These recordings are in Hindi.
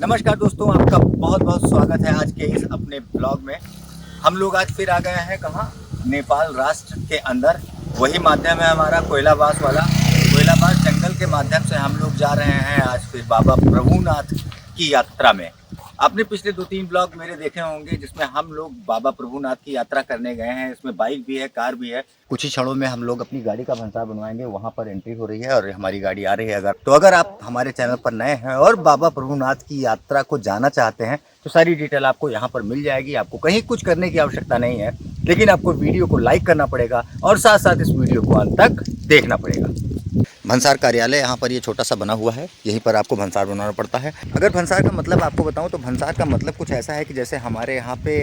नमस्कार दोस्तों, आपका बहुत बहुत स्वागत है आज के इस अपने ब्लॉग में। हम लोग आज फिर आ गए हैं कहाँ? नेपाल राष्ट्र के अंदर। वही माध्यम है हमारा कोयलाबास वाला। कोयलाबास जंगल के माध्यम से हम लोग जा रहे हैं आज फिर बाबा प्रभुनाथ की यात्रा में। आपने पिछले 2-3 ब्लॉग मेरे देखे होंगे जिसमें हम लोग बाबा प्रभुनाथ की यात्रा करने गए हैं। इसमें बाइक भी है, कार भी है। कुछ ही क्षणों में हम लोग अपनी गाड़ी का भंसार बनवाएंगे। वहाँ पर एंट्री हो रही है और हमारी गाड़ी आ रही है। अगर आप हमारे चैनल पर नए हैं और बाबा प्रभुनाथ की यात्रा को जाना चाहते हैं तो सारी डिटेल आपको यहाँ पर मिल जाएगी। आपको कहीं कुछ करने की आवश्यकता नहीं है, लेकिन आपको वीडियो को लाइक करना पड़ेगा और साथ साथ इस वीडियो को अंत तक देखना पड़ेगा। भंसार कार्यालय यहाँ पर ये छोटा सा बना हुआ है, यहीं पर आपको भंसार बनाना पड़ता है। अगर भंसार का मतलब आपको बताऊँ तो भंसार का मतलब कुछ ऐसा है कि जैसे हमारे यहाँ पे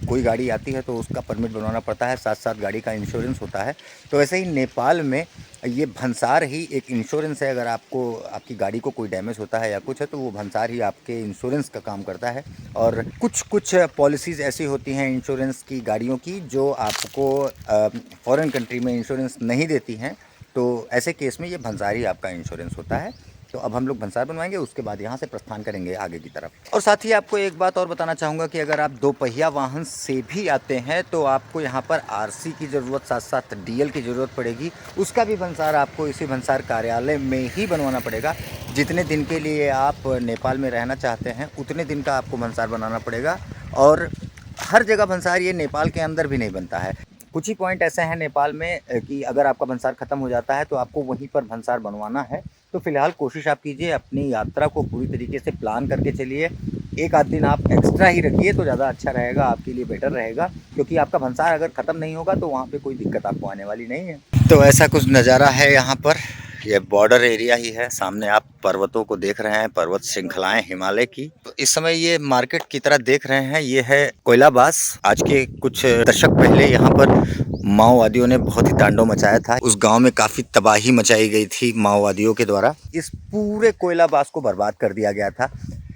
कोई गाड़ी आती है तो उसका परमिट बनवाना पड़ता है, साथ साथ गाड़ी का इंश्योरेंस होता है। तो वैसे ही नेपाल में ये भंसार ही एक इंश्योरेंस है। अगर आपकी गाड़ी को कोई डैमेज होता है या कुछ है तो वो भंसार ही आपके इंश्योरेंस का काम करता है। और कुछ पॉलिसीज़ ऐसी होती हैं इंश्योरेंस की गाड़ियों की जो आपको फॉरेन कंट्री में इंश्योरेंस नहीं देती हैं। तो ऐसे केस में ये भंसार ही आपका इंश्योरेंस होता है। तो अब हम लोग भंसार बनवाएंगे, उसके बाद यहाँ से प्रस्थान करेंगे आगे की तरफ। और साथ ही आपको एक बात और बताना चाहूँगा कि अगर आप 2 पहिया वाहन से भी आते हैं तो आपको यहाँ पर आरसी की ज़रूरत, साथ साथ डीएल की ज़रूरत पड़ेगी। उसका भी भंसार आपको इसी भंसार कार्यालय में ही बनवाना पड़ेगा। जितने दिन के लिए आप नेपाल में रहना चाहते हैं उतने दिन का आपको भंसार बनाना पड़ेगा। और हर जगह भंसार ये नेपाल के अंदर भी नहीं बनता है। कुछ ही पॉइंट ऐसे हैं नेपाल में कि अगर आपका भंसार ख़त्म हो जाता है तो आपको वहीं पर भंसार बनवाना है। तो फिलहाल कोशिश आप कीजिए, अपनी यात्रा को पूरी तरीके से प्लान करके चलिए। 1 आध दिन आप एक्स्ट्रा ही रखिए तो ज़्यादा अच्छा रहेगा, आपके लिए बेटर रहेगा। क्योंकि आपका भंसार अगर ख़त्म नहीं होगा तो वहाँ पे कोई दिक्कत आपको आने वाली नहीं है। तो ऐसा कुछ नज़ारा है यहाँ पर। यह बॉर्डर एरिया ही है। सामने आप पर्वतों को देख रहे हैं, पर्वत श्रृंखलाएं हिमालय की। तो इस समय ये मार्केट की तरह देख रहे हैं, ये है कोयलाबास। आज के कुछ दशक पहले यहाँ पर माओवादियों ने बहुत ही तांडव मचाया था। उस गांव में काफ़ी तबाही मचाई गई थी माओवादियों के द्वारा। इस पूरे कोयलाबास को बर्बाद कर दिया गया था।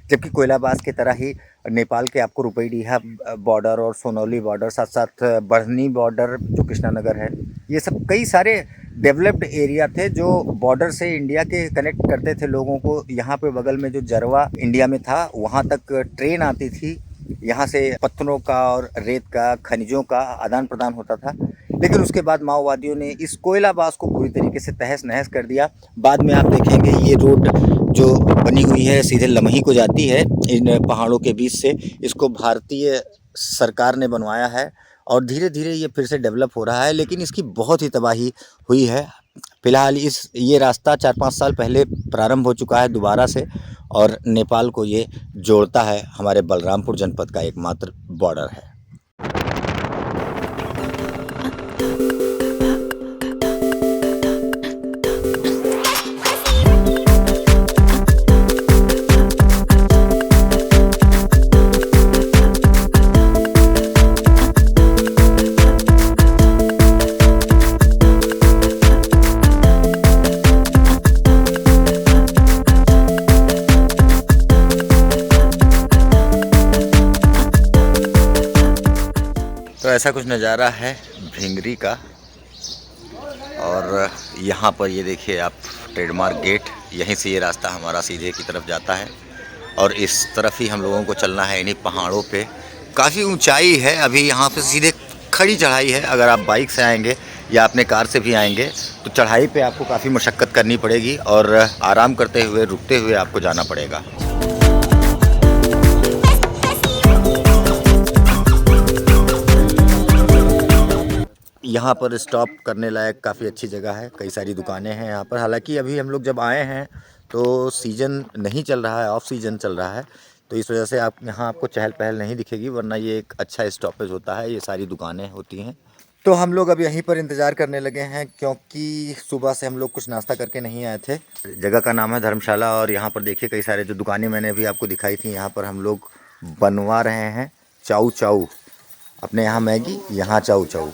जबकि कोयलाबास की तरह ही नेपाल के आपको रुपईडीहा बॉर्डर और सोनौली बॉर्डर, साथ साथ बढ़नी बॉर्डर जो कृष्णानगर है, ये सब कई सारे डेवलप्ड एरिया थे जो बॉर्डर से इंडिया के कनेक्ट करते थे लोगों को। यहाँ पे बगल में जो जरवा इंडिया में था वहाँ तक ट्रेन आती थी। यहाँ से पत्थरों का और रेत का, खनिजों का आदान प्रदान होता था। लेकिन उसके बाद माओवादियों ने इस कोयलाबास को पूरी तरीके से तहस नहस कर दिया। बाद में आप देखेंगे ये रोड जो बनी हुई है सीधे लमही को जाती है इन पहाड़ों के बीच से। इसको भारतीय सरकार ने बनवाया है और धीरे धीरे ये फिर से डेवलप हो रहा है। लेकिन इसकी बहुत ही तबाही हुई है। फिलहाल ये रास्ता 4-5 साल पहले प्रारंभ हो चुका है दोबारा से, और नेपाल को ये जोड़ता है। हमारे बलरामपुर जनपद का एकमात्र बॉर्डर है। तो ऐसा कुछ नज़ारा है भिंगरी का। और यहाँ पर ये देखिए आप ट्रेडमार्क गेट, यहीं से ये रास्ता हमारा सीधे की तरफ जाता है और इस तरफ ही हम लोगों को चलना है। इन्हीं पहाड़ों पे काफ़ी ऊंचाई है। अभी यहाँ पे सीधे खड़ी चढ़ाई है। अगर आप बाइक से आएंगे या अपने कार से भी आएंगे तो चढ़ाई पे आपको काफ़ी मशक्क़त करनी पड़ेगी और आराम करते हुए, रुकते हुए आपको जाना पड़ेगा। यहाँ पर स्टॉप करने लायक काफ़ी अच्छी जगह है, कई सारी दुकानें हैं यहाँ पर। हालांकि अभी हम लोग जब आए हैं तो सीज़न नहीं चल रहा है, ऑफ सीज़न चल रहा है, तो इस वजह से आपको चहल पहल नहीं दिखेगी, वरना ये एक अच्छा स्टॉपेज होता है, ये सारी दुकानें होती हैं। तो हम लोग अब यहीं पर इंतज़ार करने लगे हैं क्योंकि सुबह से हम लोग कुछ नाश्ता करके नहीं आए थे। जगह का नाम है धर्मशाला और यहाँ पर देखिए कई सारे जो दुकानें मैंने अभी आपको दिखाई थी, यहाँ पर हम लोग बनवा रहे हैं चाऊ चाऊ। अपने यहाँ मैगी, यहाँ चाऊ चाऊ।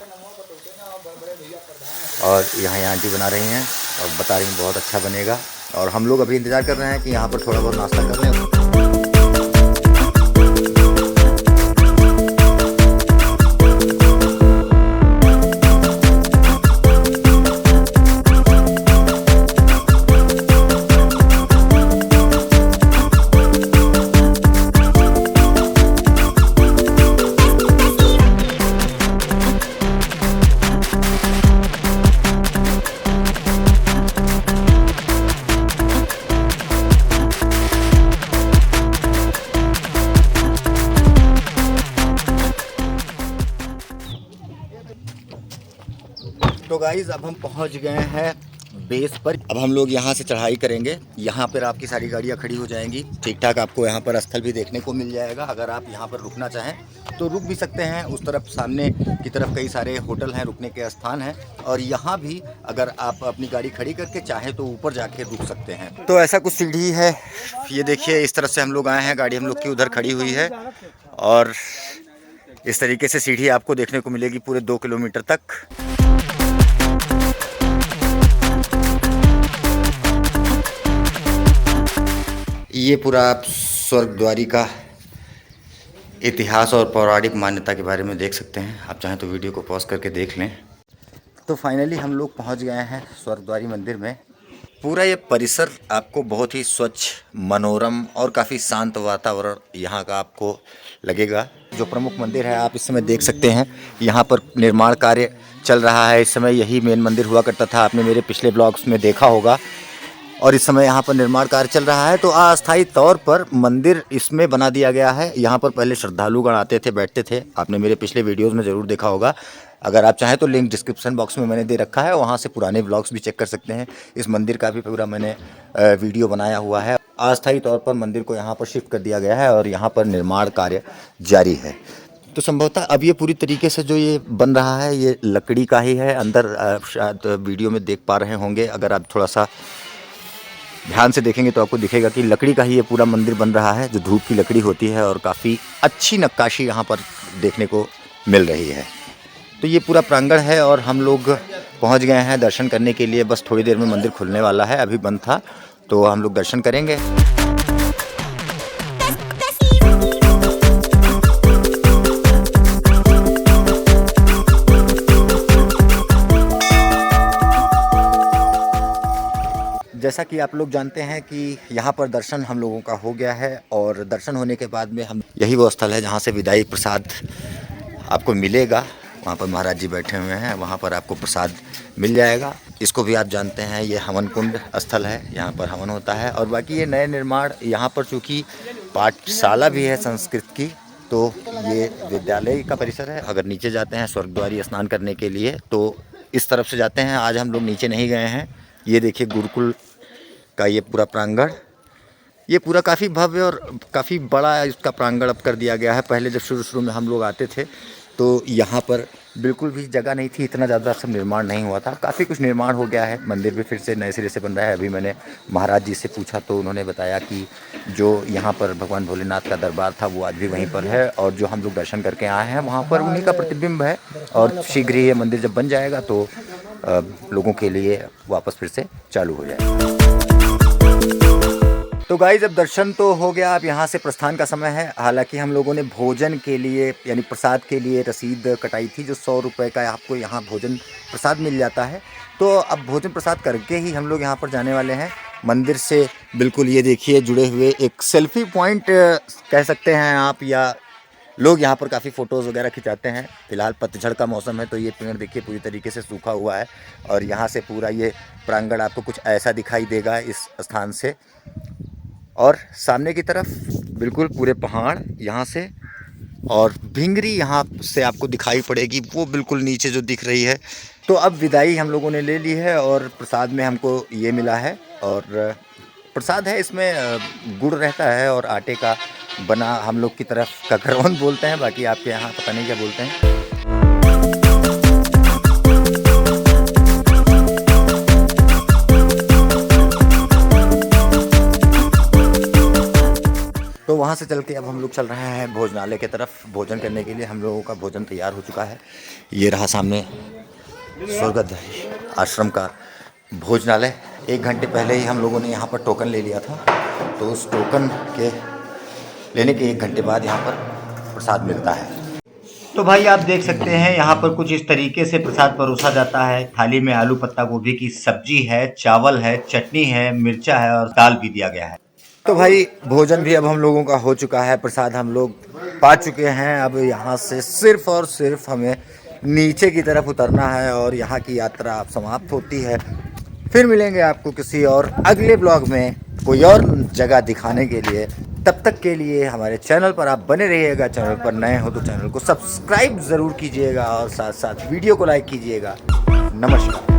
और यहाँ आंटी बना रही हैं और बता रही हैं बहुत अच्छा बनेगा। और हम लोग अभी इंतज़ार कर रहे हैं कि यहाँ पर थोड़ा बहुत नाश्ता कर लें। तो गाइज अब हम पहुंच गए हैं बेस पर। अब हम लोग यहाँ से चढ़ाई करेंगे। यहाँ पर आपकी सारी गाड़ियाँ खड़ी हो जाएंगी। ठीक ठाक आपको यहाँ पर स्थल भी देखने को मिल जाएगा। अगर आप यहाँ पर रुकना चाहें तो रुक भी सकते हैं। उस तरफ सामने की तरफ कई सारे होटल हैं, रुकने के स्थान हैं। और यहाँ भी अगर आप अपनी गाड़ी खड़ी करके चाहें तो ऊपर जाके रुक सकते हैं। तो ऐसा कुछ सीढ़ी है, ये देखिए। इस तरफ से हम लोग आए हैं, गाड़ी हम लोग की उधर खड़ी हुई है और इस तरीके से सीढ़ी आपको देखने को मिलेगी पूरे 2 किलोमीटर तक। ये पूरा आप स्वर्गद्वारी का इतिहास और पौराणिक मान्यता के बारे में देख सकते हैं। आप चाहें तो वीडियो को पॉज करके देख लें। तो फाइनली हम लोग पहुंच गए हैं स्वर्गद्वारी मंदिर में। पूरा ये परिसर आपको बहुत ही स्वच्छ, मनोरम और काफ़ी शांत वातावरण यहाँ का आपको लगेगा। जो प्रमुख मंदिर है आप इस समय देख सकते हैं, यहाँ पर निर्माण कार्य चल रहा है। इस समय यही मेन मंदिर हुआ करता था, आपने मेरे पिछले ब्लॉग्स में देखा होगा। और इस समय यहाँ पर निर्माण कार्य चल रहा है। तो अस्थायी तौर पर मंदिर इसमें बना दिया गया है। यहाँ पर पहले श्रद्धालुगण आते थे, बैठते थे। आपने मेरे पिछले वीडियोज़ में ज़रूर देखा होगा। अगर आप चाहें तो लिंक डिस्क्रिप्शन बॉक्स में मैंने दे रखा है, वहाँ से पुराने ब्लॉग्स भी चेक कर सकते हैं। इस मंदिर का भी पूरा मैंने वीडियो बनाया हुआ है। अस्थायी तौर पर मंदिर को यहाँ पर शिफ्ट कर दिया गया है और यहाँ पर निर्माण कार्य जारी है। तो संभवतः अब ये पूरी तरीके से जो ये बन रहा है ये लकड़ी का ही है। अंदर शायद वीडियो में देख पा रहे होंगे, अगर आप थोड़ा सा ध्यान से देखेंगे तो आपको दिखेगा कि लकड़ी का ही ये पूरा मंदिर बन रहा है, जो धूप की लकड़ी होती है। और काफ़ी अच्छी नक्काशी यहाँ पर देखने को मिल रही है। तो ये पूरा प्रांगण है और हम लोग पहुँच गए हैं दर्शन करने के लिए। बस थोड़ी देर में मंदिर खुलने वाला है, अभी बंद था तो हम लोग दर्शन करेंगे। जैसा कि आप लोग जानते हैं कि यहाँ पर दर्शन हम लोगों का हो गया है और दर्शन होने के बाद में हम यही वो स्थल है जहाँ से विदाई प्रसाद आपको मिलेगा। वहाँ पर महाराज जी बैठे हुए हैं, वहाँ पर आपको प्रसाद मिल जाएगा। इसको भी आप जानते हैं, ये हवन कुंड स्थल है, यहाँ पर हवन होता है। और बाकी ये नए निर्माण, यहाँ पर चूँकि पाठशाला भी है संस्कृत की, तो ये विद्यालय का परिसर है। अगर नीचे जाते हैं स्वर्गद्वारी स्नान करने के लिए तो इस तरफ से जाते हैं। आज हम लोग नीचे नहीं गए हैं। ये देखिए गुरुकुल का ये पूरा प्रांगण, ये पूरा काफ़ी भव्य और काफ़ी बड़ा इसका प्रांगण अब कर दिया गया है। पहले जब शुरू में हम लोग आते थे तो यहाँ पर बिल्कुल भी जगह नहीं थी, इतना ज़्यादा सब निर्माण नहीं हुआ था। काफ़ी कुछ निर्माण हो गया है, मंदिर भी फिर से नए सिरे से बन रहा है। अभी मैंने महाराज जी से पूछा तो उन्होंने बताया कि जो यहाँ पर भगवान भोलेनाथ का दरबार था वो आज भी वहीं पर है और जो हम लोग दर्शन करके आए हैं वहाँ पर उन्हीं का प्रतिबिंब है। और शीघ्र ही ये मंदिर जब बन जाएगा तो लोगों के लिए वापस फिर से चालू हो जाएगा। तो गाइस अब दर्शन तो हो गया, अब यहाँ से प्रस्थान का समय है। हालांकि हम लोगों ने भोजन के लिए यानी प्रसाद के लिए रसीद कटाई थी, जो 100 रुपये का आपको यहाँ भोजन प्रसाद मिल जाता है। तो अब भोजन प्रसाद करके ही हम लोग यहाँ पर जाने वाले हैं मंदिर से। बिल्कुल ये देखिए जुड़े हुए एक सेल्फी पॉइंट कह सकते हैं आप, या लोग यहाँ पर काफ़ी फ़ोटोज़ वगैरह खिंचाते हैं। फिलहाल पतझड़ का मौसम है तो ये पेड़ देखिए पूरी तरीके से सूखा हुआ है और यहाँ से पूरा ये प्रांगण आपको कुछ ऐसा दिखाई देगा इस स्थान से। और सामने की तरफ बिल्कुल पूरे पहाड़ यहाँ से, और भिंगरी यहाँ से आपको दिखाई पड़ेगी, वो बिल्कुल नीचे जो दिख रही है। तो अब विदाई हम लोगों ने ले ली है और प्रसाद में हमको ये मिला है। और प्रसाद है, इसमें गुड़ रहता है और आटे का बना, हम लोग की तरफ ककरौन बोलते हैं, बाकी आपके यहाँ पता नहीं क्या बोलते हैं। तो वहाँ से चल के अब हम लोग चल रहे हैं भोजनालय की तरफ भोजन करने के लिए। हम लोगों का भोजन तैयार हो चुका है। ये रहा सामने स्वर्गद्वारी आश्रम का भोजनालय। 1 घंटे पहले ही हम लोगों ने यहाँ पर टोकन ले लिया था, तो उस टोकन के लेने के 1 घंटे बाद यहाँ पर प्रसाद मिलता है। तो भाई आप देख सकते हैं यहाँ पर कुछ इस तरीके से प्रसाद परोसा जाता है। थाली में आलू पत्ता गोभी की सब्जी है, चावल है, चटनी है, मिर्चा है और दाल भी दिया गया है। तो भाई भोजन भी अब हम लोगों का हो चुका है, प्रसाद हम लोग पा चुके हैं। अब यहाँ से सिर्फ और सिर्फ हमें नीचे की तरफ उतरना है और यहाँ की यात्रा अब समाप्त होती है। फिर मिलेंगे आपको किसी और अगले ब्लॉग में कोई और जगह दिखाने के लिए। तब तक के लिए हमारे चैनल पर आप बने रहिएगा। चैनल पर नए हो तो चैनल को सब्सक्राइब ज़रूर कीजिएगा और साथ साथ वीडियो को लाइक कीजिएगा। नमस्कार।